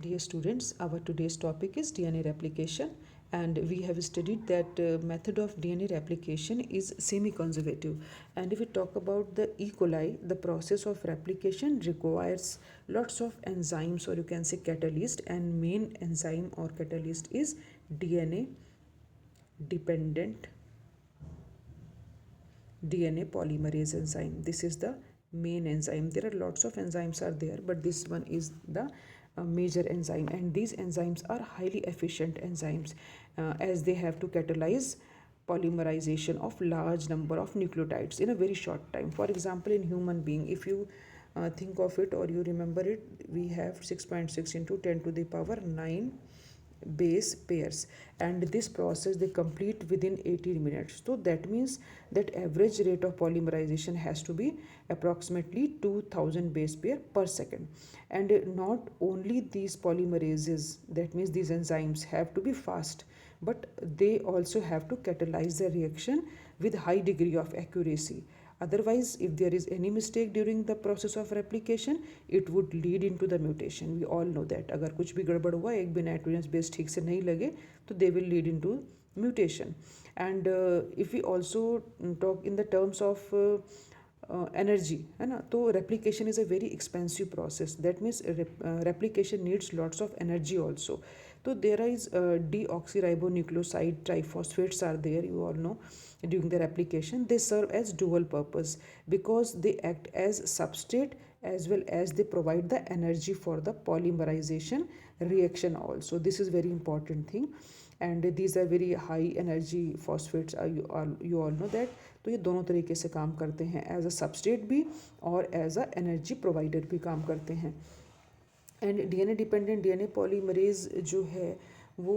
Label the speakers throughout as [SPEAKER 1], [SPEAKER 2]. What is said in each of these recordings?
[SPEAKER 1] Dear students, our today's topic is DNA replication, and we have studied that method of DNA replication is semi-conservative. And if we talk about the E. coli, the process of replication requires lots of enzymes, or you can say catalyst, and main enzyme or catalyst is DNA dependent DNA polymerase enzyme. This is the main enzyme. There are lots of enzymes are there, but this one is the major enzyme, and these enzymes are highly efficient enzymes as they have to catalyze polymerization of large number of nucleotides in a very short time. For example, in human being, if you think of it or you remember it, we have 6.6 into 10 to the power 9 base pairs, and this process they complete within 18 minutes. So that means that average rate of polymerization has to be approximately 2000 base pair per second. And not only these polymerases, that means these enzymes have to be fast, but they also have to catalyze the reaction with high degree of accuracy. Otherwise, if there is any mistake during the process of replication, it would lead into the mutation. We all know that अगर कुछ भी गड़बड़ हुआ, एक भी nitrogen base ठीक से नहीं लगे, तो they will lead into mutation. And if we also talk in the terms of energy, है ना, तो replication is a very expensive process. That means replication needs lots of energy also. So there is deoxyribonucleoside triphosphates are there, you all know. During their application, they serve as dual purpose because they act as substrate as well as they provide the energy for the polymerization reaction also. This is very important thing, and these are very high energy phosphates. You all know that. तो ये दोनों तरीके से काम करते हैं, as a substrate भी और एज अ एनर्जी प्रोवाइडर भी काम करते हैं. And DNA dependent DNA polymerase जो है वो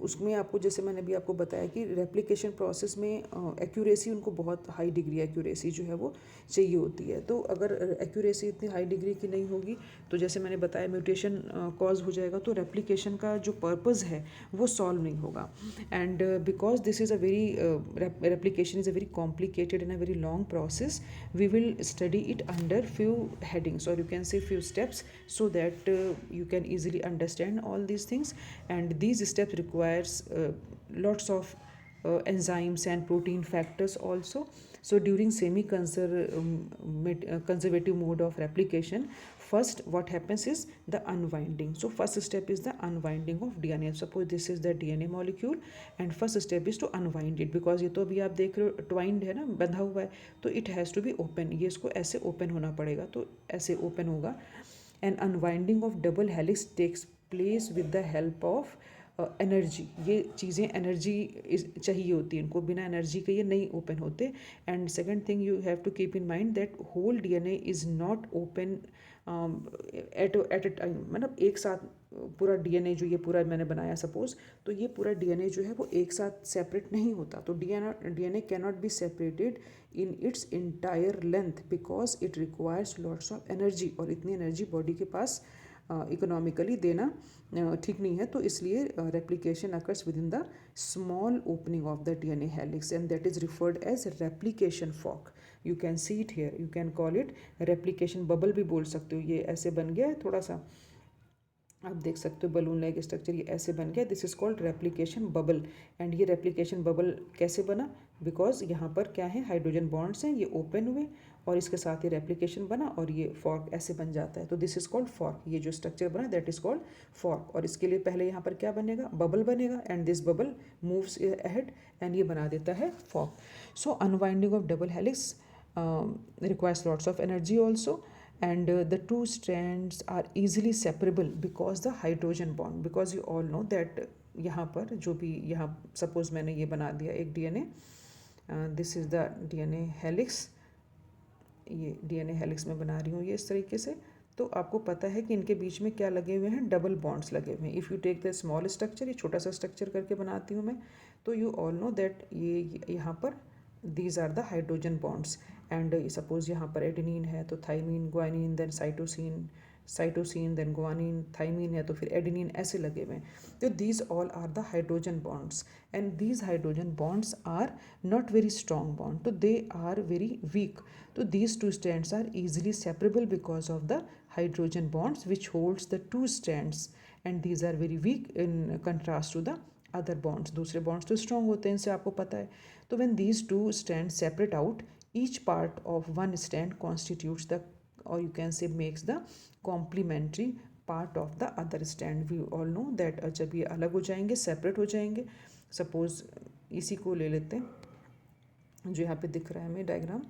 [SPEAKER 1] उसमें आपको, जैसे मैंने अभी आपको बताया कि रेप्लिकेशन प्रोसेस में एक्यूरेसी उनको बहुत हाई डिग्री एक्यूरेसी जो है वो चाहिए होती है. तो अगर एक्यूरेसी इतनी हाई डिग्री की नहीं होगी तो जैसे मैंने बताया म्यूटेशन कॉज हो जाएगा, तो रेप्लिकेशन का जो पर्पज़ है वो सॉल्व नहीं होगा. And because this is a very replication is a very complicated and a very long process, we will study it under few headings, or you can say few steps, so that you can easily understand all these things. And these steps requires lots of enzymes and protein factors also. So during conservative mode of replication, first what happens is the unwinding. So first step is the unwinding of DNA. Suppose this is the DNA molecule and first step is to unwind it, because ये तो अभी आप देख रहे हो twined है ना, बंधा हुआ है, तो it has to be open. ये इसको ऐसे ओपन होना पड़ेगा, तो ऐसे ओपन होगा. And unwinding of double helix takes place with the help of energy. ये चीज़ें एनर्जी चाहिए होती है इनको, बिना एनर्जी के ये नहीं ओपन होते. And second thing you have to keep in mind that whole DNA is not open at a time. मतलब एक साथ पूरा डीएनए जो ये पूरा मैंने बनाया सपोज, तो ये पूरा डीएनए जो है वो एक साथ सेपरेट नहीं होता. तो DNA can not be separated in its entire length because it requires lots of energy, और इतनी एनर्जी बॉडी के पास इकोनॉमिकली देना ठीक नहीं है. तो इसलिए replication occurs within the small opening of the DNA helix, and that is referred as replication fork. You can see it here, you can call it replication bubble भी बोल सकते हो. ये ऐसे बन गया है थोड़ा सा, आप देख सकते हो बलून लाइक स्ट्रक्चर, ये ऐसे बन गया. This is called replication bubble. And ये रेप्लिकेशन बबल कैसे बना, बिकॉज यहाँ पर क्या है, हाइड्रोजन बॉन्ड्स हैं, ये ओपन हुए और इसके साथ ये रेप्लिकेशन बना और ये फॉर्क ऐसे बन जाता है. तो दिस इज कॉल्ड फॉर्क. ये जो स्ट्रक्चर बना दैट इज कॉल्ड फॉर्क. और इसके लिए पहले यहाँ पर क्या बनेगा, बबल बनेगा, and this bubble moves ahead and ये बना देता है fork. So unwinding of double helix requires lots of energy also, and the two strands are easily separable because the hydrogen bond, because you all know that यहाँ पर जो भी यहाँ suppose मैंने ये बना दिया एक DNA, this is the DNA helix. ये डीएनए हेलिक्स में बना रही हूँ ये इस तरीके से. तो आपको पता है कि इनके बीच में क्या लगे हुए हैं, डबल बॉन्ड्स लगे हुए हैं. If you take the small structure, ये छोटा सा स्ट्रक्चर करके बनाती हूँ मैं, तो यू ऑल नो दैट ये यहाँ पर these are the hydrogen bonds. and suppose यहाँ पर एडेनिन है तो thymine, guanine, then cytosine then guanine, thymine है तो फिर एडेनिन, ऐसे लगे हुए हैं. तो these all are the hydrogen bonds, and these hydrogen bonds are not very strong bond, तो they are very weak. तो these two strands are easily separable because of the hydrogen bonds which holds the two strands, and these are very weak in contrast to the other bonds. दूसरे bonds तो strong होते हैं, इनसे आपको पता है. तो when these two strands separate out, each part of one strand constitutes the, or you can say makes the complementary part of the other strand. We all know that जब ये अलग हो जाएंगे, separate हो जाएंगे, suppose इसी को ले लेते हैं जो यहाँ पे दिख रहा है हमें diagram.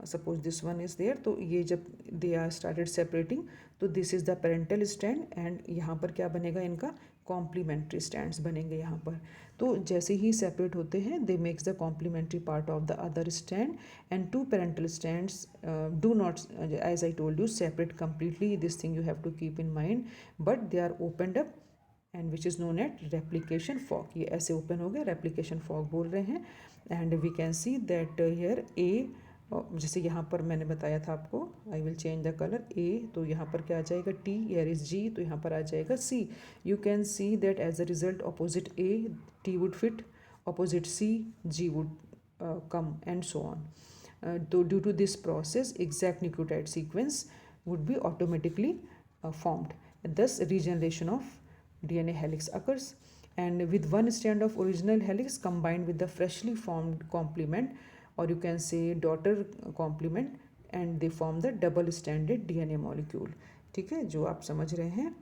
[SPEAKER 1] Suppose this one is there, तो ये जब दे आर स्टार्टेड सेपरेटिंग, तो this is the parental strand, एंड यहाँ पर क्या बनेगा, इनका कॉम्प्लीमेंट्री स्टैंड्स बनेंगे यहाँ पर. तो जैसे ही सेपरेट होते हैं, they makes the complementary part of the other strand, and two parental strands do not, as I told you, separate completely. This thing you have to keep in mind, but they are opened up, and which is known at replication fork. ये ऐसे open हो गया, replication fog बोल रहे हैं. And we can see that here uh, जैसे यहाँ पर मैंने बताया था आपको, I will change the colour. Uh, तो यहाँ पर क्या आ जाएगा, टी. हियर इज जी, तो यहाँ पर आ जाएगा C. You can see that as a result opposite A T would fit, opposite C G would come, and so on. तो due to this process exact nucleotide sequence would be automatically formed. Thus regeneration of DNA helix occurs, and with one strand of original helix combined with the freshly formed complement, or you can say daughter complement, and they form the double stranded DNA molecule. ठीक है, जो आप समझ रहे हैं,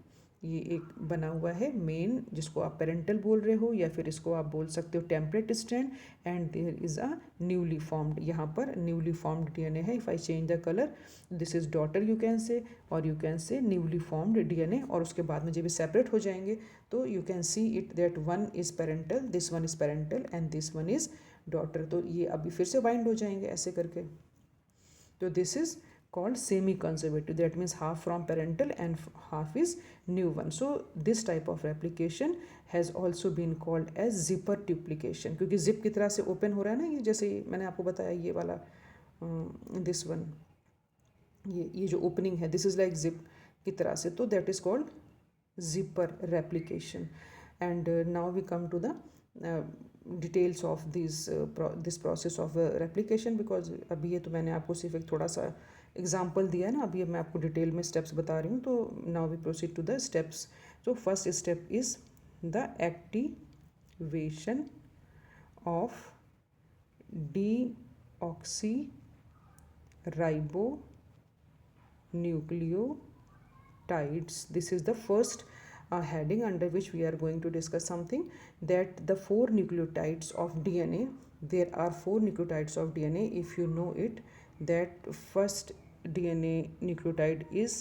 [SPEAKER 1] ये एक बना हुआ है मेन, जिसको आप पेरेंटल बोल रहे हो, या फिर इसको आप बोल सकते हो template strand, and there is a newly formed, यहाँ पर न्यूली फॉर्म्ड डीएनए है. If I change the colour, this is daughter you can say, और you can say newly formed DNA. और उसके बाद में जब भी सेपरेट हो जाएंगे, तो you can see it that one is parental, this one is parental, and this one is daughter. तो ये अभी फिर से बाइंड हो जाएंगे ऐसे करके. तो this is called semi-conservative, that means half from parental and half is new one. So this type of replication has also been called as zipper duplication, क्योंकि zip की तरह से open हो रहा है ना, ये जैसे मैंने आपको बताया ये वाला this one, ये जो opening है, this is like zip की तरह से, तो that is called zipper replication. And now we come to the details of this process of replication, because अभी ये तो मैंने आपको सिर्फ एक थोड़ा सा एग्जाम्पल दिया है ना, अभी मैं आपको डिटेल में स्टेप्स बता रही हूँ. तो now we proceed to the steps. तो first step is the activation of deoxyribonucleotides. This is the first heading under which we are going to discuss something, that the 4 nucleotides of DNA, there are 4 nucleotides of DNA. If you know it, that first DNA nucleotide is,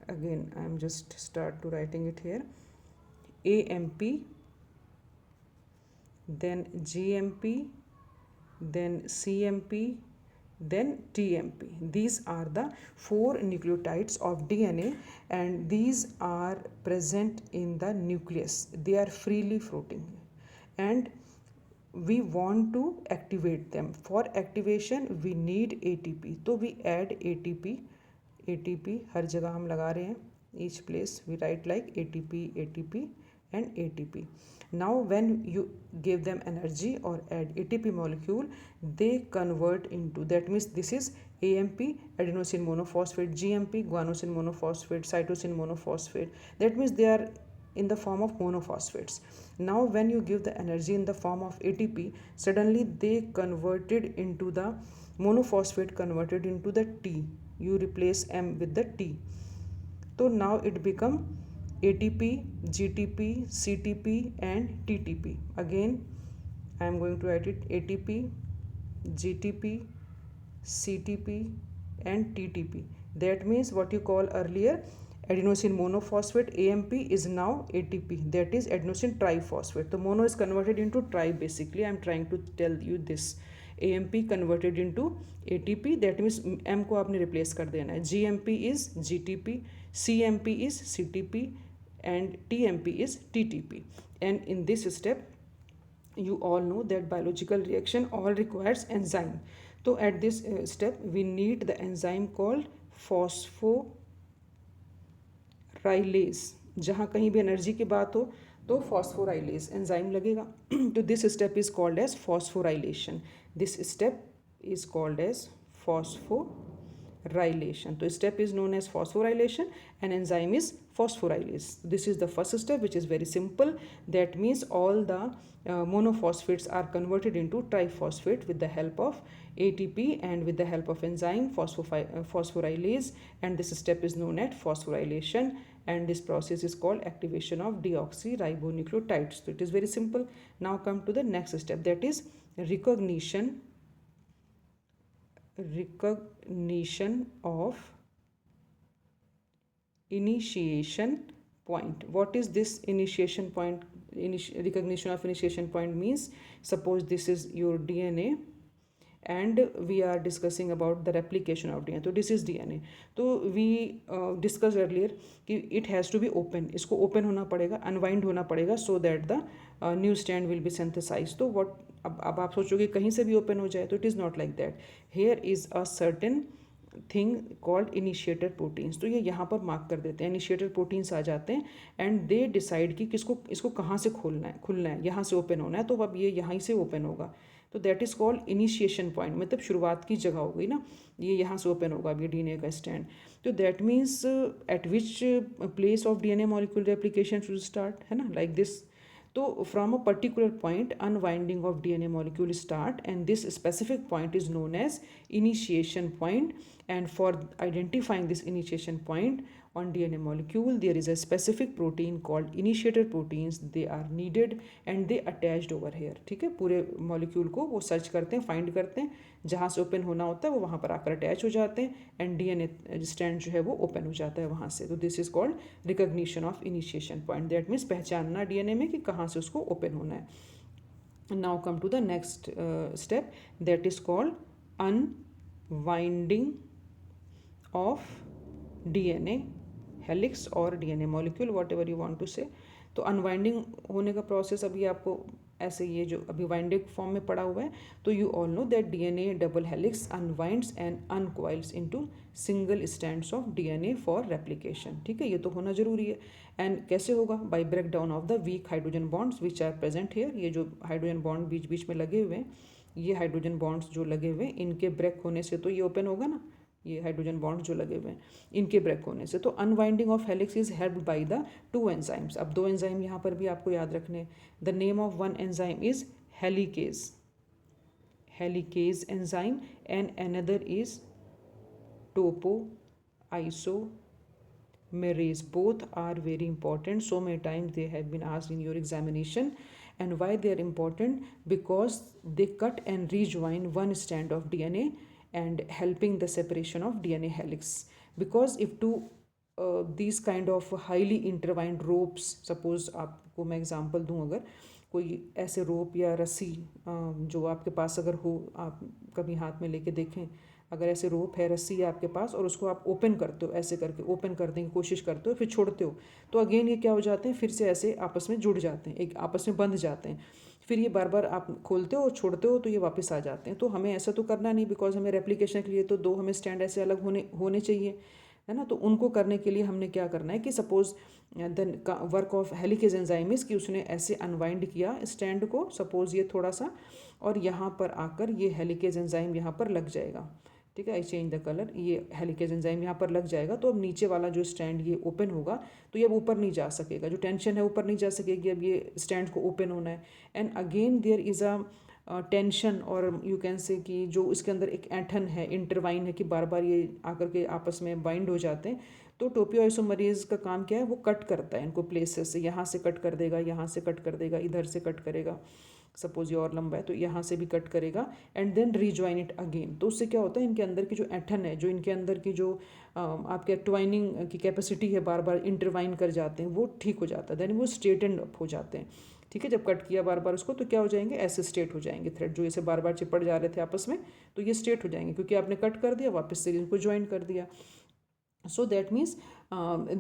[SPEAKER 1] again I am just start to writing it here, AMP, then GMP, then CMP, then TMP. These are the 4 nucleotides of DNA, and these are present in the nucleus. They are freely floating, and we want to activate them. For activation we need ATP, so we add ATP. ATP हर जगह हम लगा रहे हैं, each place we write like ATP, ATP and ATP. Now when you give them energy or add ATP molecule, they convert into, that means this is AMP, adenosine monophosphate, GMP, guanosine monophosphate, cytosine monophosphate. That means they are in the form of monophosphates. Now when you give the energy in the form of ATP, suddenly they converted into the monophosphate, converted into the T. You replace M with the T. So now it become ATP, GTP, CTP and TTP. Again I am going to write it ATP, GTP, CTP and TTP. That means what you call earlier adenosine monophosphate, AMP, is now ATP, that is adenosine triphosphate. So mono is converted into tri. Basically I am trying to tell you this. AMP converted into ATP, that means M को आपने replace कर देना है. GMP is GTP, CMP is CTP and TMP is TTP. And in this step you all know that biological reaction all requires enzyme. So at this step we need the enzyme called phosphorylase. जहाँ कहीं भी energy की बात हो तो phosphorylase enzyme लगेगा. तो this step is called as phosphorylation. This step is called as phosphorylation. phosphorylation. So step is known as phosphorylation and enzyme is phosphorylase. This is the first step, which is very simple. That means all the monophosphates are converted into triphosphate with the help of ATP and with the help of enzyme phosphorylase, and this step is known as phosphorylation, and this process is called activation of deoxyribonucleotides. So it is very simple. Now come to the next step, that is recognition of initiation point. What is this initiation point? Recognition of initiation point means, suppose this is your DNA and we are discussing about the replication of DNA. तो this is DNA. तो we discussed earlier कि it has to be open. इसको open होना पड़ेगा, unwind होना पड़ेगा, so that the new strand will be synthesized. तो what अब आप सोचोगे कहीं से भी ओपन हो जाए, तो it is not like that. Here is a certain thing called initiator proteins. तो ये यहाँ पर मार्क कर देते हैं, इनिशिएटर प्रोटीन्स आ जाते हैं एंड दे डिसाइड कि किसको इसको कहाँ से खुलना है, यहाँ से ओपन होना है, तो अब ये यहाँ से ओपन होगा. तो that is called initiation point, मतलब शुरुआत की जगह हो गई ना, ये यहाँ से ओपन होगा अब ये डीएनए का स्टैंड. तो that means eight which place of DNA molecule replication should start, है ना, like this. So from a particular point, unwinding of DNA molecule start, and this specific point is known as initiation point. And for identifying this initiation point on DNA molecule, there is a specific protein called initiator proteins. They are needed and they attached over here. ठीक है, पूरे molecule को वो search करते हैं, find करते हैं, जहाँ से ओपन होना होता है वो वहाँ पर आकर अटैच हो जाते हैं एंड डीएनए स्टैंड जो है वो ओपन हो जाता है वहाँ से. तो this is called recognition of initiation point. That means पहचानना डीएनए में कि कहाँ से उसको ओपन होना है. Now come to the next step, that is called unwinding of DNA helix और DNA molecule, whatever you want to say. तो अनवाइंडिंग होने का प्रोसेस अभी आपको ऐसे ये जो अभी वाइंडेड फॉर्म में पड़ा हुआ है. तो you all know that DNA double helix unwinds and uncoils into single strands of DNA for replication. ठीक है, ये तो होना जरूरी है. एंड कैसे होगा? By break down of the weak hydrogen bonds which are present here. ये जो हाइड्रोजन बॉन्ड बीच बीच में लगे हुए हैं, ये हाइड्रोजन बॉन्ड्स जो लगे हुए हैं, इनके ब्रेक होने से तो ये ओपन होगा ना, ये हाइड्रोजन बॉन्ड जो लगे हुए हैं इनके ब्रेक होने से. तो unwinding of helix is helped by the two enzymes. अब दो एंजाइम यहाँ पर भी आपको याद रखने. The name of one enzyme is helicase enzyme and another is topoisomerase. Both are very important. So many times they have been asked in your examination. And why they are important? Because they cut and rejoin one strand of DNA and helping the separation of DNA helix. Because if two these kind of highly intertwined ropes, suppose आपको मैं example दूं, अगर कोई ऐसे रोप या रस्सी जो आपके पास अगर हो, आप कभी हाथ में लेके देखें, अगर ऐसे रोप है, रस्सी है आपके पास और उसको आप ओपन करते हो, ऐसे करके ओपन करने की कोशिश करते हो, फिर छोड़ते हो, तो अगेन ये क्या हो जाते हैं, फिर से ऐसे आपस में जुड़ जाते हैं, एक आपस में बंध जाते हैं. फिर ये बार बार आप खोलते हो और छोड़ते हो तो ये वापस आ जाते हैं. तो हमें ऐसा तो करना नहीं, बिकॉज हमें रेप्लिकेशन के लिए तो दो हमें स्टैंड ऐसे अलग होने चाहिए, है ना. तो उनको करने के लिए हमने क्या करना है कि suppose the work of helicase enzyme is कि उसने ऐसे अनवाइंड किया स्टैंड को, सपोज ये थोड़ा सा, और यहाँ पर आकर ये हेलिकेज एंजाइम यहाँ पर लग जाएगा. ठीक है, आई चेंज द कलर, ये हेलिकेज एंजाइम यहाँ पर लग जाएगा. तो अब नीचे वाला जो स्टैंड ये ओपन होगा, तो ये अब ऊपर नहीं जा सकेगा, जो टेंशन है ऊपर नहीं जा सकेगी, अब ये स्टैंड को ओपन होना है. And again there is a tension, और यू कैन से कि जो इसके अंदर एक ऐंठन है, इंटरवाइन है, कि बार बार ये आकर के आपस में बाइंड हो जाते हैं. तो टोपियोआइसोमरेज का काम क्या है, वो कट करता है इनको प्लेसेस से, यहाँ से कट कर देगा, यहाँ से कट कर देगा, इधर से कट करेगा. सपोज ये और लंबा है तो यहाँ से भी कट करेगा and then rejoin it again. तो उससे क्या होता है, इनके अंदर की जो ऐंठन है, जो इनके अंदर की जो आपके ट्वाइनिंग की कैपेसिटी है, बार बार इंटरवाइन कर जाते हैं, वो ठीक हो जाता है, देन वो स्ट्रेटन अप हो जाते हैं. ठीक है, जब कट किया बार बार उसको, तो क्या हो जाएंगे, ऐसे स्ट्रेट हो जाएंगे थ्रेड, जो ऐसे बार बार चिपट जा रहे थे आपस में, तो ये स्ट्रेट हो जाएंगे क्योंकि आपने कट कर दिया, वापस से इनको ज्वाइन कर दिया. So that means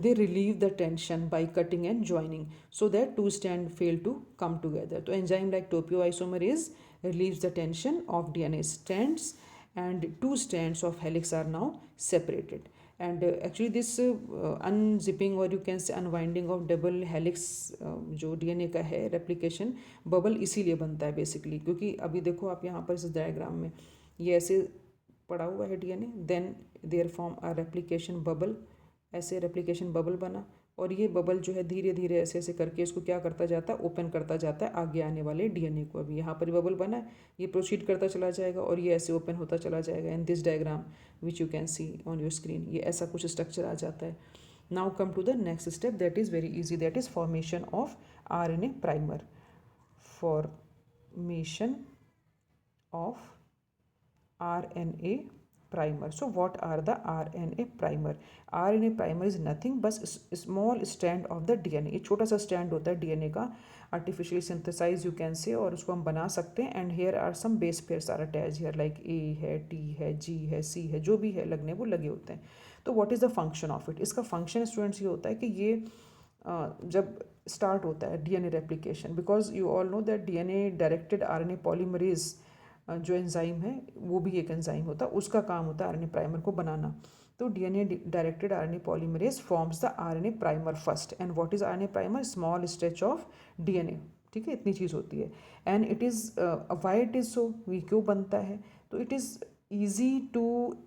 [SPEAKER 1] they relieve the tension by cutting and joining, so that two strands fail to come together. So enzyme like topoisomerase relieves the tension of DNA strands, and two strands of helix are now separated. And actually this unzipping, or you can say unwinding of double helix जो DNA का है replication bubble इसीलिए बनता है basically, क्योंकि अभी देखो आप यहाँ पर इस डायग्राम में ये ऐसे पड़ा हुआ है DNA, then there form a replication bubble, ऐसे रेप्लिकेशन बबल बना, और ये बबल जो है धीरे धीरे ऐसे ऐसे करके इसको क्या करता जाता है, ओपन करता जाता है आगे आने वाले डीएनए को। अभी यहाँ पर बबल बना है, ये प्रोसीड करता चला जाएगा और ये ऐसे ओपन होता चला जाएगा। In this diagram which you can see on your screen, ये ऐसा कुछ स्ट्रक्चर आ जाता है। Now come to the next step, that is very easy, that is formation of RNA primer. Formation of RNA primer. So what are the RNA primer? RNA primer is nothing but small strand of the DNA. ये छोटा सा stand होता है DNA का, artificially synthesise you can say, और उसको हम बना सकते हैं। And here are some base pairs are attach here, like A है, टी है, जी है, सी है, जो भी है लगने वो लगे होते हैं। तो what is the function of it? इसका फंक्शन स्टूडेंट्स ये होता है कि ये जब स्टार्ट होता है DNA replication, because you all know that DNA directed RNA polymerase जो एंजाइम है वो भी एक एंजाइम होता है, उसका काम होता है आरएनए प्राइमर को बनाना। तो DNA directed RNA polymerase forms the RNA primer first. And what is RNA primer? Small stretch of DNA. ठीक है, इतनी चीज़ होती है। And it is why it is so, we क्यों बनता है? तो it is easy to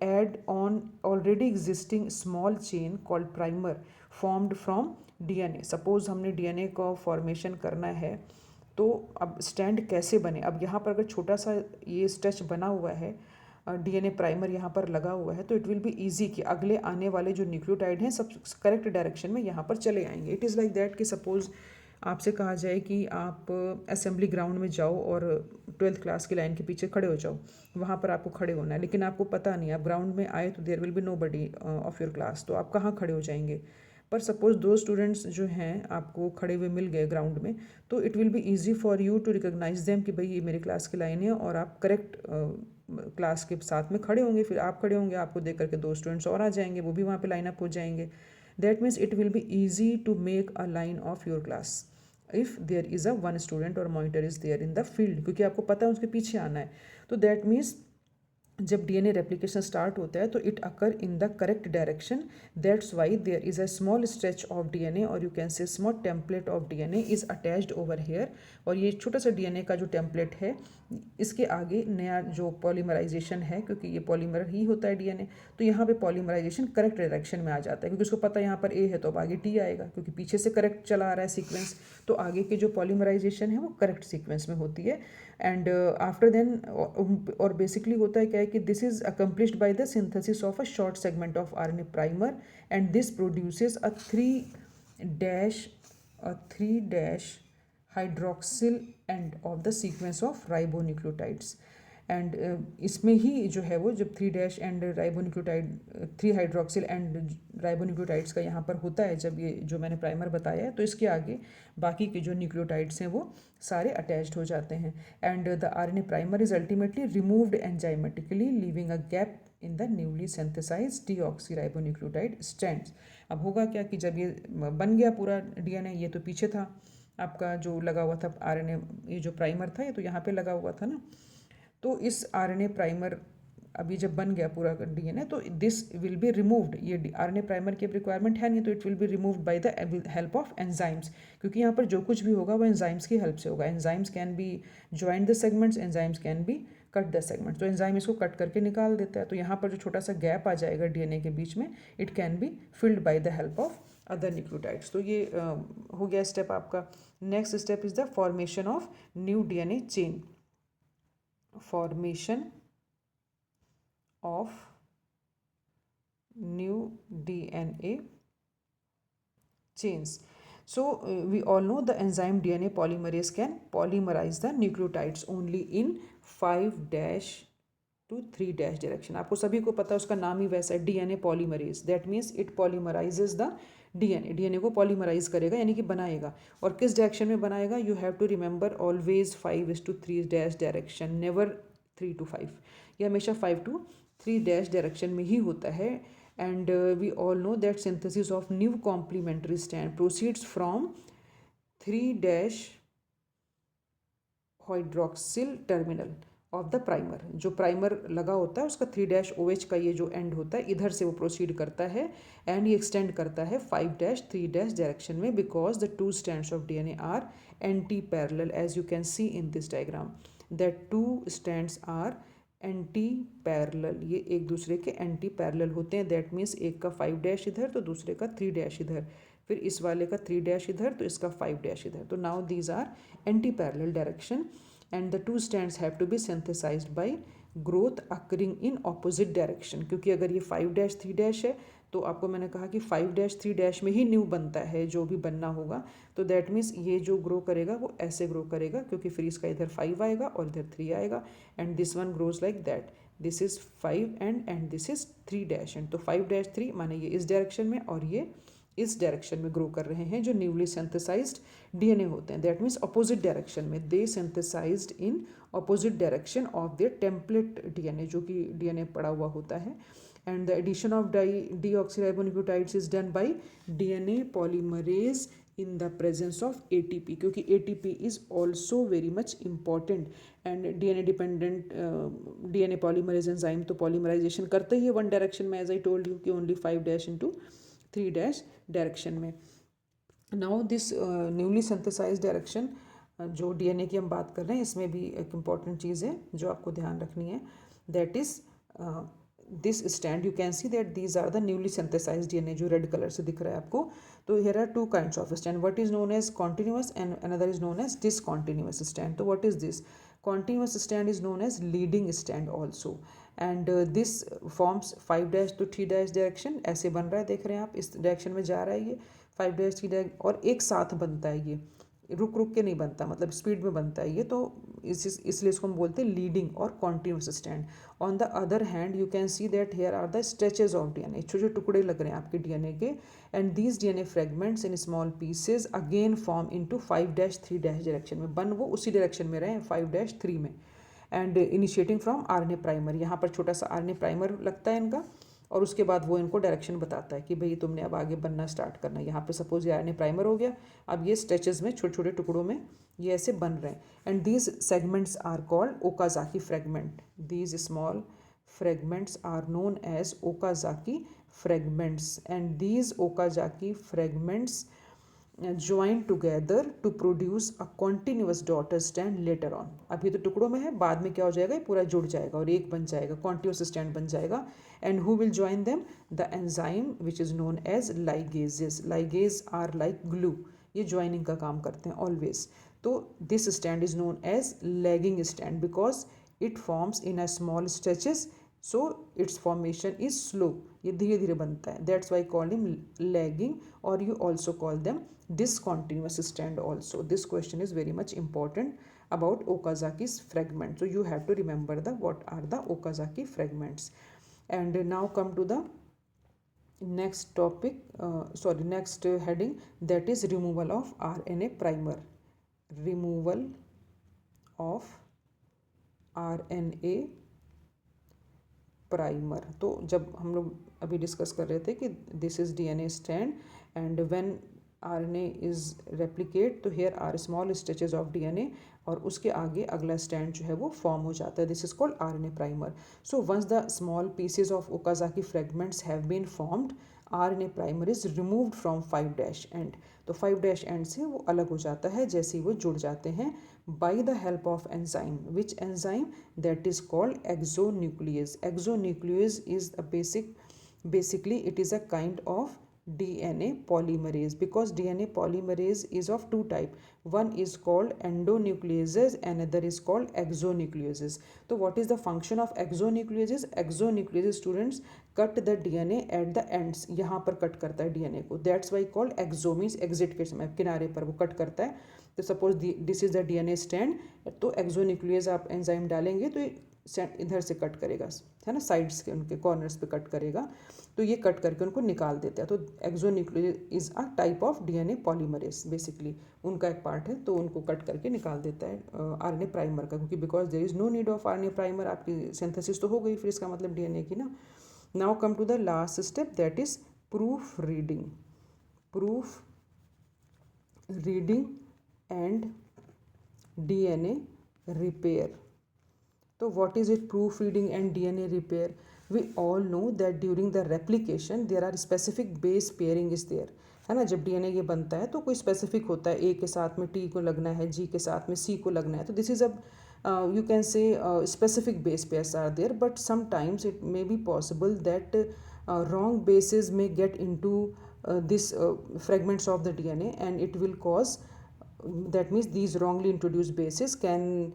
[SPEAKER 1] add on already existing small chain called primer formed from DNA. Suppose हमने DNA को फॉर्मेशन करना है, तो अब स्टैंड कैसे बने? अब यहाँ पर अगर छोटा सा ये स्ट्रेच बना हुआ है, डीएनए प्राइमर यहाँ पर लगा हुआ है, तो इट विल बी ईजी कि अगले आने वाले जो न्यूक्लियोटाइड हैं सब करेक्ट डायरेक्शन में यहाँ पर चले आएंगे। इट इज़ लाइक दैट कि सपोज़ आपसे कहा जाए कि आप असेंबली ग्राउंड में जाओ और 12th क्लास की लाइन के पीछे खड़े हो जाओ, वहाँ पर आपको खड़े होना है, लेकिन आपको पता नहीं, आप ग्राउंड में आए तो there will be nobody of your class, तो आप कहाँ खड़े हो जाएंगे? पर सपोज दो स्टूडेंट्स जो हैं आपको खड़े हुए मिल गए ग्राउंड में, तो it will be easy for you to recognise them कि भाई ये मेरी क्लास की लाइन है, और आप करेक्ट क्लास के साथ में खड़े होंगे। फिर आप खड़े होंगे, आपको देख करके दो स्टूडेंट्स और आ जाएंगे, वो भी वहाँ पे लाइन अप हो जाएंगे। That means it will be easy to make a line of your class if there is a one student और monitor is there in the field, क्योंकि आपको पता है उसके पीछे आना है। तो दैट मीन्स जब डीएनए रेप्लिकेशन स्टार्ट होता है तो it occur in the correct direction, that's why there is a small stretch of DNA, और you can say small template of DNA is attached over here. और ये छोटा सा DNA का जो टेम्पलेट है, इसके आगे नया जो पॉलीमराइजेशन है, क्योंकि ये पॉलीमर ही होता है डीएनए, तो यहाँ पे पॉलीमराइजेशन करेक्ट डायरेक्शन में आ जाता है, क्योंकि उसको पता है यहाँ पर ए है तो अब आगे टी आएगा, क्योंकि पीछे से करेक्ट चला आ रहा है सीक्वेंस, तो आगे की जो पॉलीमराइजेशन है वो करेक्ट सीक्वेंस में होती है। एंड आफ्टर देन, और बेसिकली होता है क्या है कि this is accomplished by the synthesis of a short segment of RNA primer, and this produces a three dash hydroxyl end of the sequence of ribonucleotides. And इसमें ही जो है वो जब 3 dash and ribonucleotide 3 hydroxyl and ribonucleotides का यहाँ पर होता है, जब ये जो मैंने प्राइमर बताया है, तो इसके आगे बाकी के जो न्यूक्लियोटाइड्स हैं वो सारे अटैच्ड हो जाते हैं। And the RNA primer is ultimately removed enzymatically, leaving a gap in the newly synthesised deoxyribonucleotide strands. अब होगा क्या कि जब ये बन गया पूरा डीएनए, ये तो पीछे था आपका जो लगा हुआ था आरएनए, ये जो प्राइमर था ये तो यहाँ पे लगा हुआ था ना, तो इस आरएनए प्राइमर अभी जब बन गया पूरा डीएनए, तो दिस विल बी रिमूव्ड, ये आरएनए प्राइमर की रिक्वायरमेंट है नहीं, तो it will be removed by the help of enzymes, क्योंकि यहाँ पर जो कुछ भी होगा वो एंजाइम्स की हेल्प से होगा। Enzymes can be join the segments, enzymes can be cut the segments, तो एंजाइम इसको कट करके निकाल देता है। तो यहाँ पर जो छोटा सा गैप आ जाएगा डीएनए के बीच में, it can be filled by the help of other nucleotides. तो ये हो गया स्टेप आपका। Next step is the formation of new DNA chain. formation of new DNA chains. So we all know the enzyme DNA polymerase can polymerize the nucleotides only in 5 dash to 3 dash direction. आपको सभी को पता है, उसका नाम ही वैसा है, DNA polymerase. That means it polymerizes the DNA को पॉलीमराइज करेगा, यानी कि बनाएगा। और किस डायरेक्शन में बनाएगा? You have to remember always 5:3 dash direction, never 3 to 5। ये हमेशा 5 to 3 डैश डायरेक्शन में ही होता है। And we all know that synthesis of new complementary strand proceeds from 3 dash hydroxyl terminal of the primer. जो primer लगा होता है उसका 3 डैश OH का ये जो एंड होता है, इधर से वो प्रोसीड करता है एंड ये एक्सटेंड करता है 5 डैश 3 डैश डायरेक्शन में, because the 2 strands of DNA are antiparallel, as you can see in this diagram that 2 strands are antiparallel, ये एक दूसरे के एंटी पैरेलल होते हैं। दैट मीन्स एक का 5 डैश इधर तो दूसरे का 3 डैश इधर, फिर इस वाले का 3 डैश इधर तो इसका 5 डैश इधर। तो now these are antiparallel direction and the two strands have to be synthesised by growth occurring in opposite direction. क्योंकि अगर ये 5 डैश 3 डैश है तो आपको मैंने कहा कि 5 डैश 3 डैश में ही न्यू बनता है जो भी बनना होगा। तो दैट मीन्स ये जो ग्रो करेगा वो ऐसे ग्रो करेगा, क्योंकि फिर इसका इधर 5 आएगा और इधर 3 आएगा and this one grows like that. This is 5 and this is 3 dash end. तो 5 डैश 3 माने ये इस डायरेक्शन में और ये इस डायरेक्शन में ग्रो कर रहे हैं जो न्यूली सिंथेसाइज्ड डीएनए होते हैं। दैट मीन्स अपोजिट डायरेक्शन में, they synthesized in opposite direction of their template DNA, जो कि डीएनए पड़ा हुआ होता है। And the addition of deoxyribonucleotides is done by DNA polymerase in the presence of ATP, क्योंकि ATP is also very much important and DNA dependent DNA polymerase enzyme तो polymerization करते ही है one direction में, as I told you कि only 5 dash into 3 dash direction में। Now this newly synthesized direction जो DNA की हम बात कर रहे हैं इसमें भी एक important चीज़ है जो आपको ध्यान रखनी है। That is this strand, you can see that these are the newly synthesized DNA जो red color से दिख रहा है आपको। तो here are two kinds of strand, what is known as continuous and another is known as discontinuous strand। तो what is this? Continuous strand is known as leading strand also and this forms 5 dash to 3 dash direction, ऐसे बन रहा है, देख रहे हैं आप, इस डायरेक्शन में जा रहा है ये 5 dash 3 dash और एक साथ बनता है, ये रुक रुक के नहीं बनता, मतलब स्पीड में बनता है ये। तो इसलिए इसको हम बोलते हैं लीडिंग और continuous strand. On the other hand you can see that here are the stretches of DNA, छोटे छोटे टुकड़े लग रहे हैं आपके डीएनए के and these DNA fragments in small pieces again form into 5 dash 3 dash direction में, बन वो उसी डायरेक्शन में रहे 5 डैश 3 में and initiating from RNA primer. यहाँ पर छोटा सा आरएनए प्राइमर लगता है इनका और उसके बाद वो इनको डायरेक्शन बताता है कि भाई तुमने अब आगे बनना स्टार्ट करना है। यहाँ पे सपोज ये आरएनए प्राइमर हो गया, अब ये स्ट्रेचेस में छोटे छोटे टुकड़ों में ये ऐसे बन रहे हैं and these segments are called Okazaki fragment. These small fragments are known as Okazaki fragments and these Okazaki fragments join together to produce a continuous daughter strand later on। अभी तो टुकड़ों में है, बाद में क्या हो जाएगा, ये पूरा जुड़ जाएगा और एक बन जाएगा, continuous strand बन जाएगा। and who will join them? the enzyme which is known as ligases। ligase are like glue, ये joining का काम करते हैं always। तो this strand is known as lagging strand because it forms in a small stretches, so its formation is slow, ये धीरे धीरे बनता है। that's why I call him lagging or you also call them discontinuous strand also। this question is very much important about Okazaki's fragment, so you have to remember the what are the Okazaki fragments। and now come to the next topic, next heading, that is removal of RNA primer। removal of RNA primer. तो जब हम लोग अभी discuss कर रहे थे कि this is DNA strand and when RNA is replicate तो here are small stretches of DNA और उसके आगे अगला स्ट्रैंड जो है वो फॉर्म हो जाता है। This is called RNA primer. So once the small pieces of Okazaki fragments have been formed, RNA primer is removed from 5 dash end. तो 5 डैश एंड से वो अलग हो जाता है जैसे ही वो जुड़ जाते हैं by the help of enzyme। which enzyme? that is called exonuclease। exonuclease is a basically it is a kind of DNA polymerase because DNA polymerase is of two type, one is called endonucleases, another is called exonucleases। तो what is the function of exonucleases? exonucleases students cut the DNA at the ends, यहाँ पर cut करता है DNA को, that's why called exo means exit के समय किनारे पर वो कट करता है। तो suppose this is the DNA strand, तो एक्सोन्यूक्लियस आप एंजाइम डालेंगे तो ये इधर से कट करेगा, है ना, साइड्स के उनके कॉर्नर्स पे कट करेगा, तो ये कट करके उनको निकाल देता है। तो exonuclease is a type of DNA polymerase, basically उनका एक पार्ट है, तो उनको कट करके निकाल देता है आरएनए प्राइमर का, क्योंकि because there is no need of RNA primer, आपकी सिंथेसिस तो हो गई, फिर इसका मतलब डीएनए की ना। Now come to the last step, that is proofreading. Proofreading and DNA repair। तो what is it proofreading and DNA repair? We all know that during the replication there are specific base pairing is there, है ना। जब DNA ये बनता है तो कोई specific होता है, A के साथ में T को लगना है, G के साथ में C को लगना है, तो this is a you can say specific base pairs are there, but sometimes it may be possible that wrong bases may get into this fragments of the DNA, and it will cause, that means these wrongly introduced bases can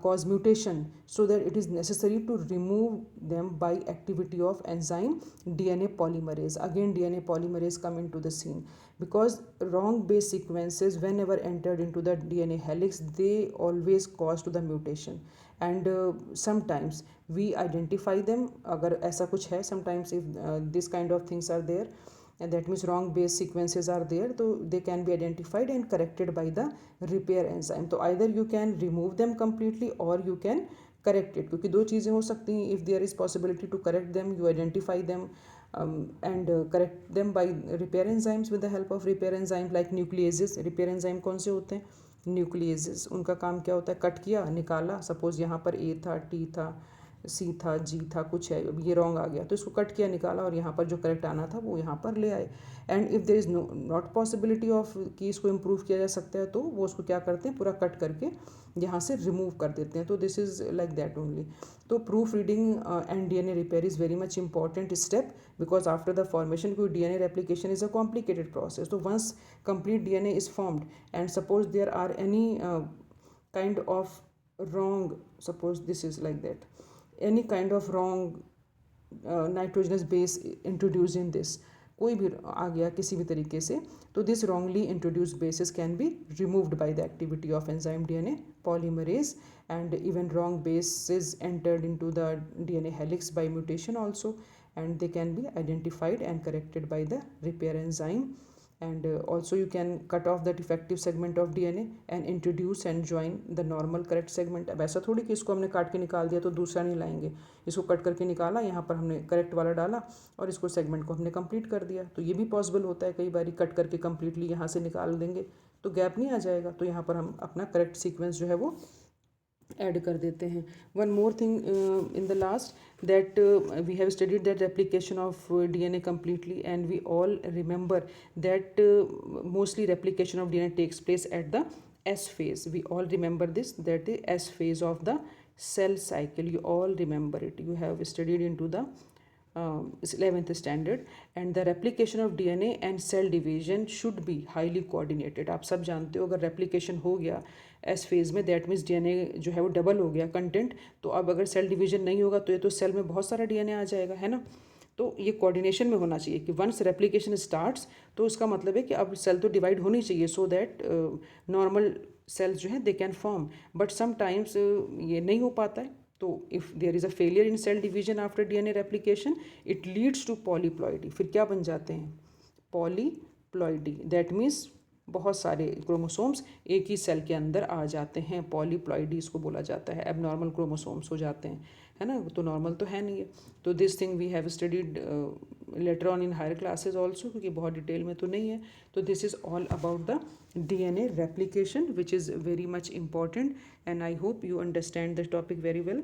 [SPEAKER 1] cause mutation, so that it is necessary to remove them by activity of enzyme DNA polymerase. Again DNA polymerase come into the scene, because wrong base sequences whenever entered into the DNA helix, they always cause to the mutation. And sometimes we identify them, agar aisa kuch hai, sometimes if this kind of things are there, and that means wrong base sequences are there, so they can be identified and corrected by the repair enzyme. So either you can remove them completely or you can correct it, क्योंकि दो चीज़ें हो सकती हैं. if there is possibility to correct them, you identify them and correct them by repair enzymes with the help of repair enzyme like nucleases. repair enzyme कौन से होते हैं? न्यूक्लियेजेस. उनका काम क्या होता है? कट किया, निकाला, सपोज यहाँ पर ए था, टी था, सी था, जी था, कुछ है, अब ये रॉन्ग आ गया तो इसको कट किया, निकाला, और यहाँ पर जो करेक्ट आना था वो यहाँ पर ले आए. And if there is not possibility of कि इसको इम्प्रूव किया जा सकता है, तो वो उसको क्या करते हैं, पूरा कट करके यहाँ से रिमूव कर देते हैं. तो this is like that only. तो proofreading and DNA repair is very much important step, because after the formation कोई DNA replication is a complicated process. तो once complete DNA is formed and suppose there are any kind of wrong, suppose this is like that, any kind of wrong nitrogenous base introduced in this, कोई भी आ गया किसी भी तरीके से, तो this wrongly introduced bases can be removed by the activity of enzyme DNA polymerase. And even wrong bases entered into the DNA helix by mutation also, and they can be identified and corrected by the repair enzyme. And also you can cut off the defective segment of DNA and introduce and join the normal correct segment. अब ऐसा थोड़ी कि इसको हमने काट के निकाल दिया तो दूसरा नहीं लाएंगे, इसको कट करके निकाला, यहाँ पर हमने करेक्ट वाला डाला और इसको सेगमेंट को हमने कंप्लीट कर दिया. तो ये भी पॉसिबल होता है, कई बार कट करके कम्प्लीटली यहाँ से निकाल देंगे तो गैप नहीं आ जाएगा, तो यहाँ पर हम अपना करेक्ट सीक्वेंस जो है वो ऐड कर देते हैं. One more thing in the last, that we have studied that replication of DNA completely, and we all remember that mostly replication of DNA takes place at the S phase. We all remember this, that the S phase of the cell cycle, you all remember it, you have studied into the 11th standard. And the replication of DNA and cell division should be highly coordinated. आप सब जानते हो, अगर replication हो गया S phase में, that means DNA जो है वो डबल हो गया कंटेंट. तो अब अगर सेल डिवीजन नहीं होगा तो ये तो सेल में बहुत सारा DNA आ जाएगा, है ना. तो ये कोऑर्डिनेशन में होना चाहिए कि वंस रेप्लिकेशन स्टार्ट्स तो उसका मतलब है कि अब सेल तो डिवाइड होनी चाहिए, सो दैट नॉर्मल सेल्स जो है they can form. But sometimes ये नहीं हो पाता है. तो if there is a failure in cell division after DNA replication, it leads to polyploidy. फिर क्या बन जाते हैं? पॉलीप्लॉइडी. दैट मीन्स बहुत सारे क्रोमोसोम्स एक ही सेल के अंदर आ जाते हैं. पॉलीप्लॉइडी इसको बोला जाता है. एबनॉर्मल क्रोमोसोम्स हो जाते हैं, है ना. तो नॉर्मल तो है नहीं है. तो this thing we have studied later on in higher classes also, क्योंकि बहुत डिटेल में तो नहीं है. तो this is all about the DNA replication, which is very much important, and I hope you understand the topic very well.